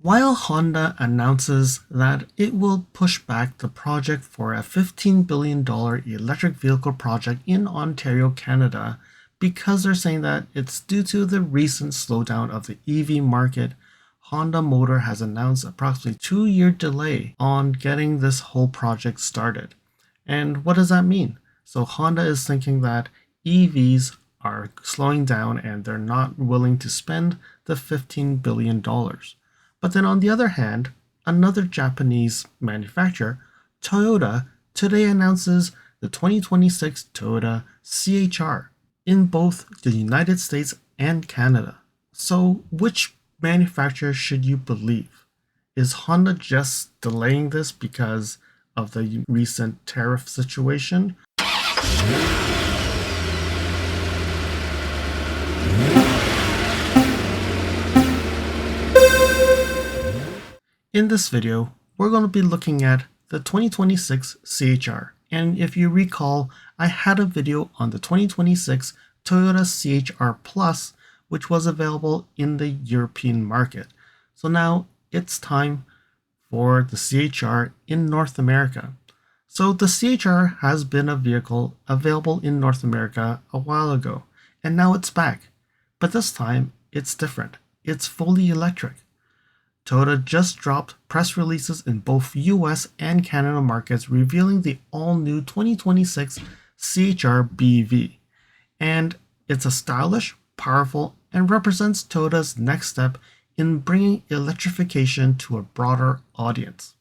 While Honda announces that it will push back the project for a $15 billion electric vehicle project in Ontario, Canada, because they're saying that it's due to the recent slowdown of the EV market, Honda Motor has announced approximately 2-year delay on getting this whole project started. And what does that mean? So Honda is thinking that EVs are slowing down and they're not willing to spend the $15 billion. But then on the other hand, another Japanese manufacturer, Toyota, today announces the 2026 Toyota CHR in both the United States and Canada. So which manufacturer should you believe? Is Honda just delaying this because of the recent tariff situation? In this video, we're going to be looking at the 2026 CHR. And if you recall, I had a video on the 2026 Toyota CHR Plus, which was available in the European market. So now it's time for the CHR in North America. So the CHR has been a vehicle available in North America a while ago, and now it's back. But this time, it's different. It's fully electric. Toyota just dropped press releases in both US and Canada markets revealing the all-new 2026 CHR BEV. And it's a stylish, powerful, and represents Toyota's next step in bringing electrification to a broader audience.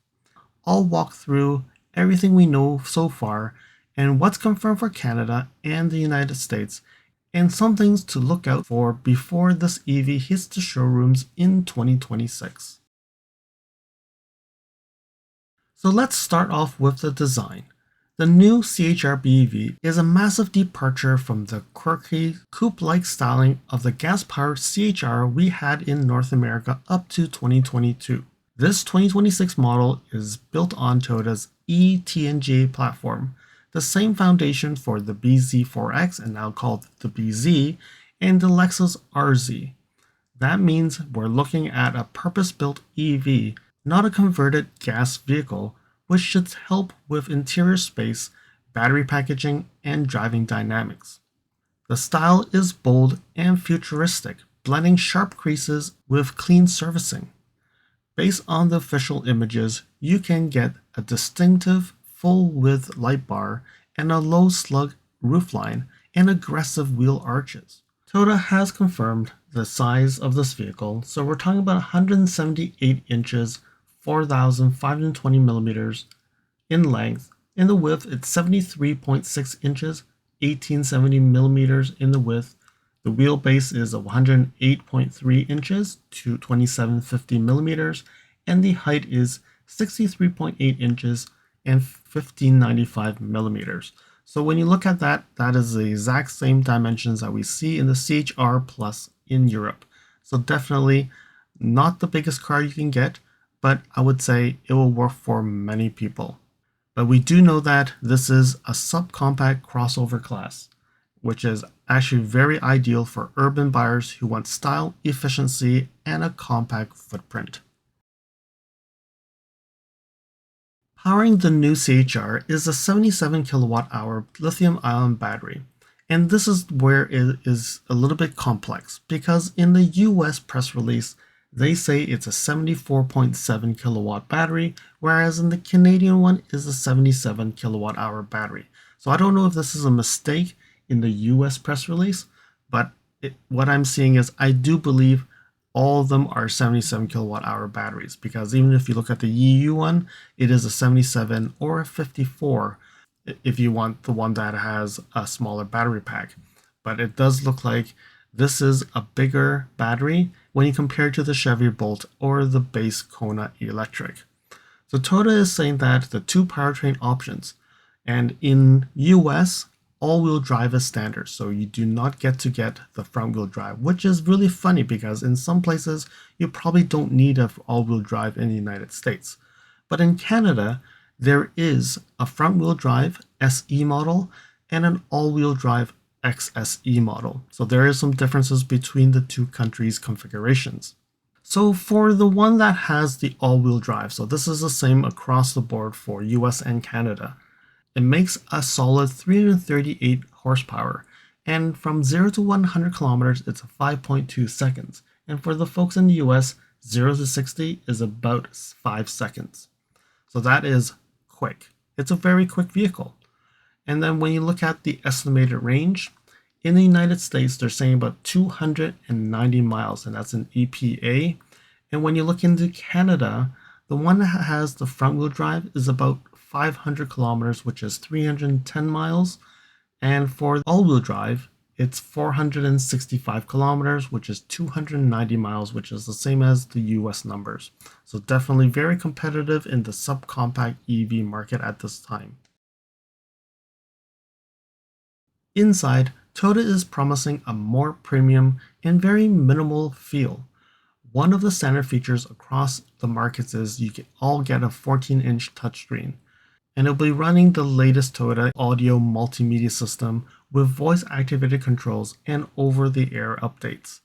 I'll walk through everything we know so far and what's confirmed for Canada and the United States, and some things to look out for before this EV hits the showrooms in 2026. So let's start off with the design. The new CHR BEV is a massive departure from the quirky, coupe-like styling of the gas-powered CHR we had in North America up to 2022. This 2026 model is built on Toyota's e-TNGA platform, the same foundation for the BZ4X and now called the BZ, and the Lexus RZ. That means we're looking at a purpose-built EV, not a converted gas vehicle, which should help with interior space, battery packaging, and driving dynamics. The style is bold and futuristic, blending sharp creases with clean surfacing. Based on the official images, you can get a distinctive full-width light bar and a low slug roofline and aggressive wheel arches. Toyota has confirmed the size of this vehicle, so we're talking about 178 inches, 4,520 millimeters in length. In the width, it's 73.6 inches, 1870 millimeters in the width. The wheelbase is 108.3 inches to 2750 millimeters, and the height is 63.8 inches and 1595 millimeters. So when you look at that, that is the exact same dimensions that we see in the CHR Plus in Europe. So definitely not the biggest car you can get, but I would say it will work for many people. But we do know that this is a subcompact crossover class, which is actually very ideal for urban buyers who want style, efficiency, and a compact footprint. Powering the new CHR is a 77 kilowatt-hour lithium-ion battery. And this is where it is a little bit complex, because in the US press release, they say it's a 74.7 kilowatt battery, whereas in the Canadian one is a 77 kilowatt hour battery. So I don't know if this is a mistake in the US press release, but what I'm seeing is I do believe all of them are 77 kilowatt hour batteries, because even if you look at the EU one, it is a 77 or a 54 if you want the one that has a smaller battery pack. But it does look like this is a bigger battery when you compare it to the Chevy Bolt or the base Kona electric. So Toyota is saying that the two powertrain options, and in US, all-wheel drive is standard, so you do not get the front-wheel drive, which is really funny because in some places you probably don't need an all-wheel drive in the United States. But in Canada, there is a front-wheel drive SE model and an all-wheel drive XSE model. So there is some differences between the two countries' configurations. So for the one that has the all-wheel drive, so this is the same across the board for US and Canada, it makes a solid 338 horsepower. And from 0 to 100 kilometers, it's 5.2 seconds. And for the folks in the US, 0 to 60 is about 5 seconds. So that is quick. It's a very quick vehicle. And then when you look at the estimated range, in the United States, they're saying about 290 miles, and that's an EPA. And when you look into Canada, the one that has the front wheel drive is about 500 kilometers, which is 310 miles. And for all wheel drive, it's 465 kilometers, which is 290 miles, which is the same as the US numbers. So definitely very competitive in the subcompact EV market at this time. Inside, Toyota is promising a more premium and very minimal feel. One of the standard features across the markets is you can all get a 14-inch touchscreen, and it'll be running the latest Toyota audio multimedia system with voice-activated controls and over-the-air updates.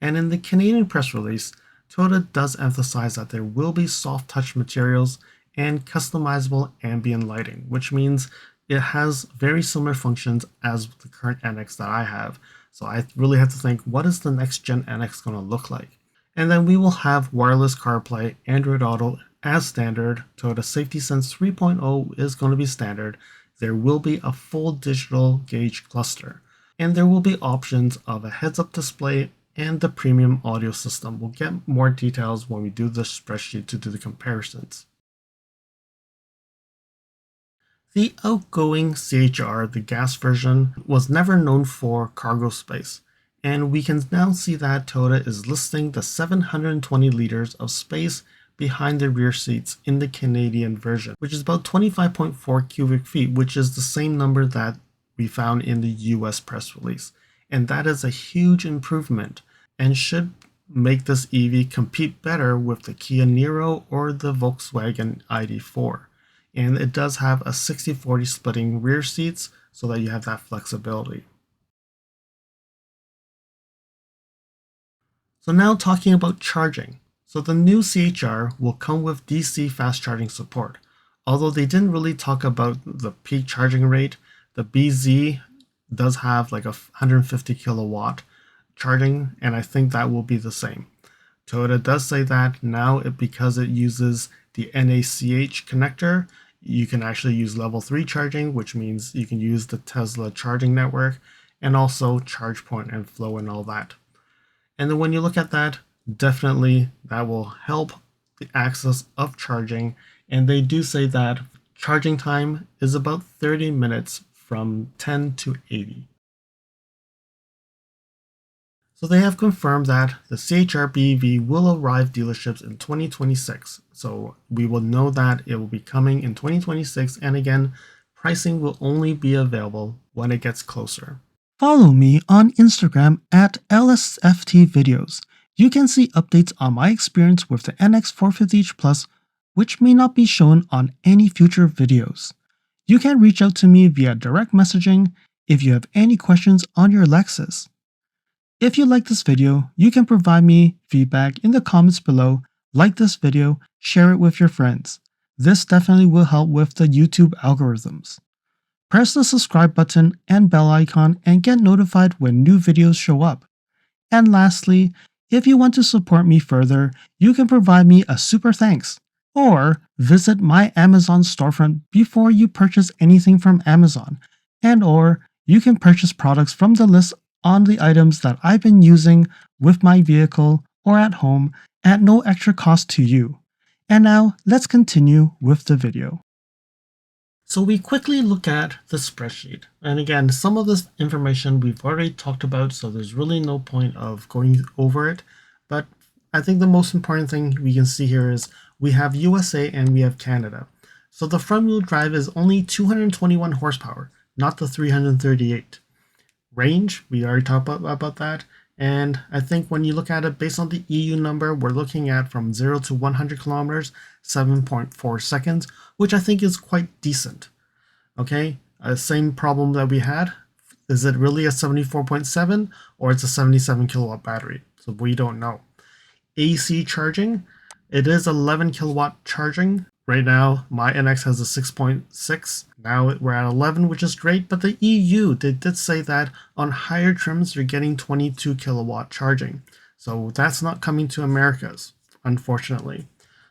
And in the Canadian press release, Toyota does emphasize that there will be soft touch materials and customizable ambient lighting, which means it has very similar functions as the current NX that I have. So I really have to think, what is the next gen NX going to look like? And then we will have wireless CarPlay, Android Auto as standard. Toyota Safety Sense 3.0 is going to be standard. There will be a full digital gauge cluster. And there will be options of a heads-up display and the premium audio system. We'll get more details when we do the spreadsheet to do the comparisons. The outgoing CHR, the gas version, was never known for cargo space, and we can now see that Toyota is listing the 720 liters of space behind the rear seats in the Canadian version, which is about 25.4 cubic feet, which is the same number that we found in the US press release. And that is a huge improvement and should make this EV compete better with the Kia Niro or the Volkswagen ID.4. And it does have a 60-40 splitting rear seats so that you have that flexibility. So now talking about charging. So the new CHR will come with DC fast charging support. Although they didn't really talk about the peak charging rate, the BZ does have like a 150 kilowatt charging, and I think that will be the same. Toyota does say that now because it uses the NACH connector, you can actually use level 3 charging, which means you can use the Tesla charging network and also ChargePoint and Flow and all that. And then when you look at that, definitely that will help the access of charging. And they do say that charging time is about 30 minutes from 10 to 80. So they have confirmed that the CHR BEV will arrive dealerships in 2026. So we will know that it will be coming in 2026. And again, pricing will only be available when it gets closer. Follow me on Instagram at LSFT Videos. You can see updates on my experience with the NX 450h Plus, which may not be shown on any future videos. You can reach out to me via direct messaging if you have any questions on your Lexus. If you like this video, you can provide me feedback in the comments below, like this video, share it with your friends. This definitely will help with the YouTube algorithms. Press the subscribe button and bell icon and get notified when new videos show up. And lastly, if you want to support me further, you can provide me a super thanks, or visit my Amazon storefront before you purchase anything from Amazon, or you can purchase products from the list on the items that I've been using with my vehicle or at home at no extra cost to you. And now let's continue with the video. So we quickly look at the spreadsheet. And again, some of this information we've already talked about, so there's really no point of going over it. But I think the most important thing we can see here is we have USA and we have Canada. So the front wheel drive is only 221 horsepower, not the 338. Range, we already talked about that. And I think when you look at it based on the EU number, we're looking at from 0 to 100 kilometers, 7.4 seconds, which I think is quite decent. Okay, same problem that we had. Is it really a 74.7 or it's a 77 kilowatt battery? So we don't know. AC charging. It is 11 kilowatt charging. Right now, my NX has a 6.6. Now we're at 11, which is great. But the EU, they did say that on higher trims, you're getting 22 kilowatt charging. So that's not coming to Americas, unfortunately.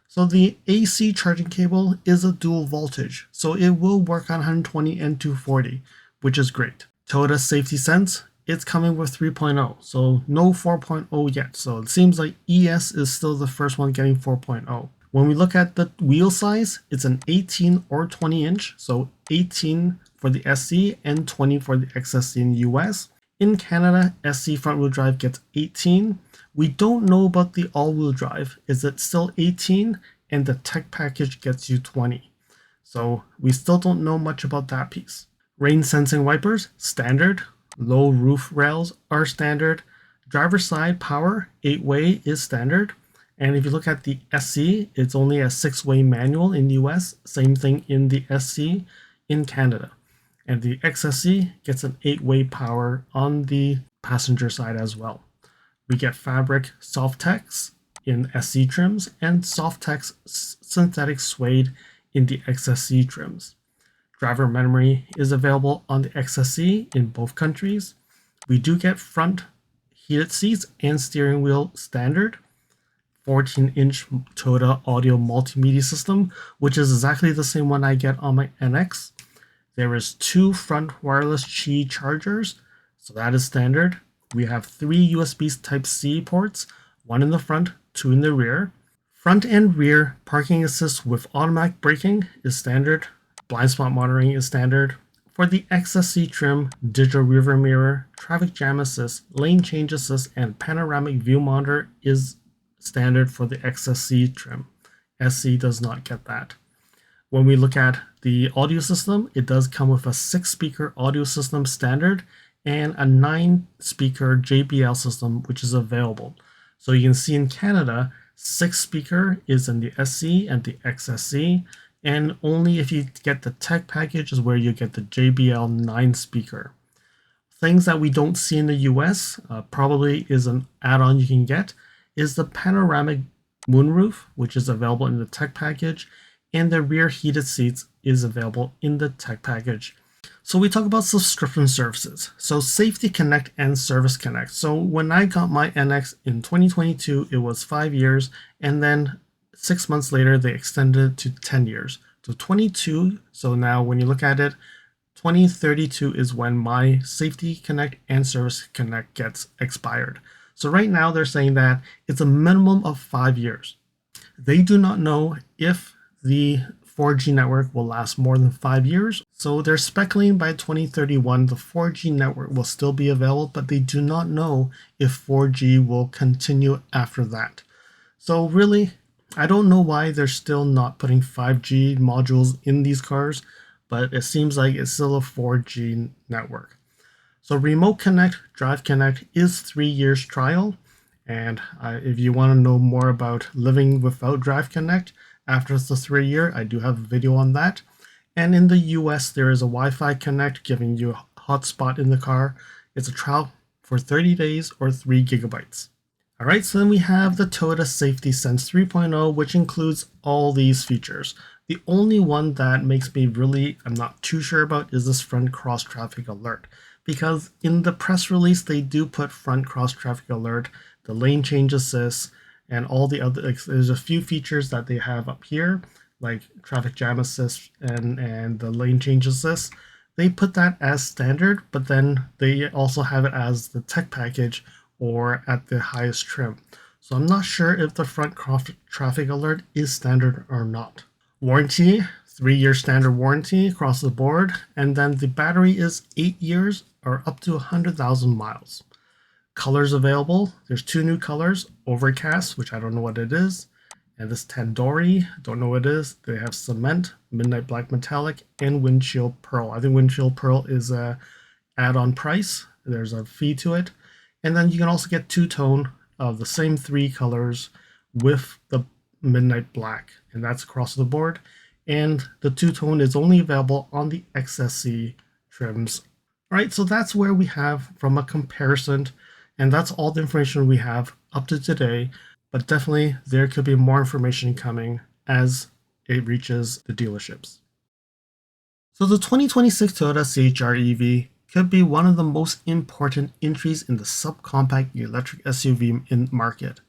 So the AC charging cable is a dual voltage, so it will work on 120 and 240, which is great. Toyota Safety Sense, it's coming with 3.0, so no 4.0 yet. So it seems like ES is still the first one getting 4.0. When we look at the wheel size, it's an 18 or 20 inch, so 18 for the SC and 20 for the XSC in the US. In Canada, SC front wheel drive gets 18. We don't know about the all-wheel drive. Is it still 18? And the tech package gets you 20. So we still don't know much about that piece. Rain sensing wipers, standard. Low roof rails are standard. Driver side power, 8-way is standard. And if you look at the SC, it's only a 6-way manual in the US. Same thing in the SC in Canada. And the XSC gets an 8-way power on the passenger side as well. We get fabric Softex in SC trims and Softex synthetic suede in the XSC trims. Driver memory is available on the XSC in both countries. We do get front heated seats and steering wheel standard. 14-inch Toyota audio multimedia system, which is exactly the same one I get on my NX. There is 2 front wireless Qi chargers, so that is standard. We have 3 USB Type-C ports, 1 in the front, 2 in the rear. Front and rear parking assist with automatic braking is standard. Blind spot monitoring is standard. For the XSC trim, digital rearview mirror, traffic jam assist, lane change assist, and panoramic view monitor is standard for the XSC trim. SC does not get that. When we look at the audio system, it does come with a 6-speaker audio system standard and a 9-speaker JBL system, which is available. So you can see in Canada, 6-speaker is in the SC and the XSC, and only if you get the tech package is where you get the JBL 9-speaker. Things that we don't see in the US, probably is an add-on you can get, is the panoramic moonroof, which is available in the tech package, and the rear heated seats is available in the tech package. So we talk about subscription services. So Safety Connect and Service Connect. So when I got my NX in 2022, it was 5 years, and then 6 months later, they extended it to 10 years. So 22, so now when you look at it, 2032 is when my Safety Connect and Service Connect gets expired. So right now they're saying that it's a minimum of 5 years. They do not know if the 4G network will last more than 5 years. So they're speculating by 2031, the 4G network will still be available, but they do not know if 4G will continue after that. So really, I don't know why they're still not putting 5G modules in these cars, but it seems like it's still a 4G network. So Remote Connect, Drive Connect is 3 years trial. And if you want to know more about living without Drive Connect, after the 3 year, I do have a video on that. And in the US, there is a Wi-Fi Connect giving you a hotspot in the car. It's a trial for 30 days or 3 gigabytes. All right, so then we have the Toyota Safety Sense 3.0, which includes all these features. The only one that makes me I'm not too sure about is this front cross traffic alert. Because in the press release, they do put front cross traffic alert, the lane change assist, and all the other, there's a few features that they have up here, like traffic jam assist and the lane change assist. They put that as standard, but then they also have it as the tech package or at the highest trim. So I'm not sure if the front cross traffic alert is standard or not. Warranty, 3-year standard warranty across the board, and then the battery is 8 years or up to 100,000 miles. Colors available, there's 2 new colors, Overcast, which I don't know what it is, and this Tandoori, don't know what it is. They have Cement, Midnight Black Metallic, and Windshield Pearl. I think Windshield Pearl is a add-on price. There's a fee to it. And then you can also get 2-tone of the same 3 colors with the Midnight Black, and that's across the board. And the 2-tone is only available on the XSC trims. All right, so that's where we have from a comparison, and that's all the information we have up to today. but definitely there could be more information coming as it reaches the dealerships. So the 2026 Toyota CHR EV could be one of the most important entries in the subcompact electric SUV in market,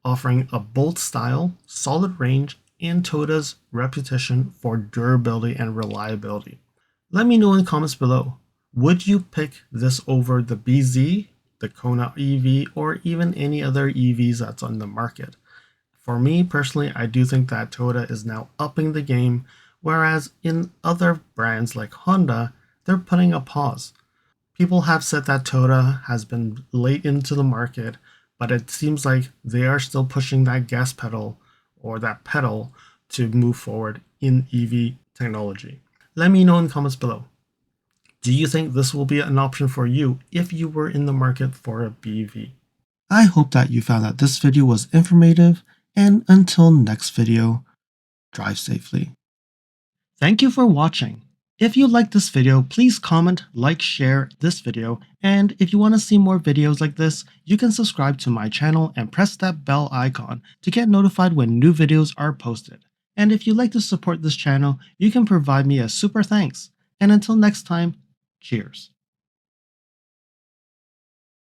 offering a bold style, solid range, and Toyota's reputation for durability and reliability. Let me know in the comments below. Would you pick this over the BZ, the Kona EV, or even any other EVs that's on the market? For me personally, I do think that Toyota is now upping the game, whereas in other brands like Honda, they're putting a pause. People have said that Toyota has been late into the market, but it seems like they are still pushing that gas pedal or that pedal to move forward in EV technology. Let me know in the comments below. Do you think this will be an option for you if you were in the market for a BEV? I hope that you found that this video was informative, and until next video, drive safely. Thank you for watching. If you liked this video, please comment, like, share this video, and if you want to see more videos like this, you can subscribe to my channel and press that bell icon to get notified when new videos are posted. And if you'd like to support this channel, you can provide me a super thanks. And until next time, cheers.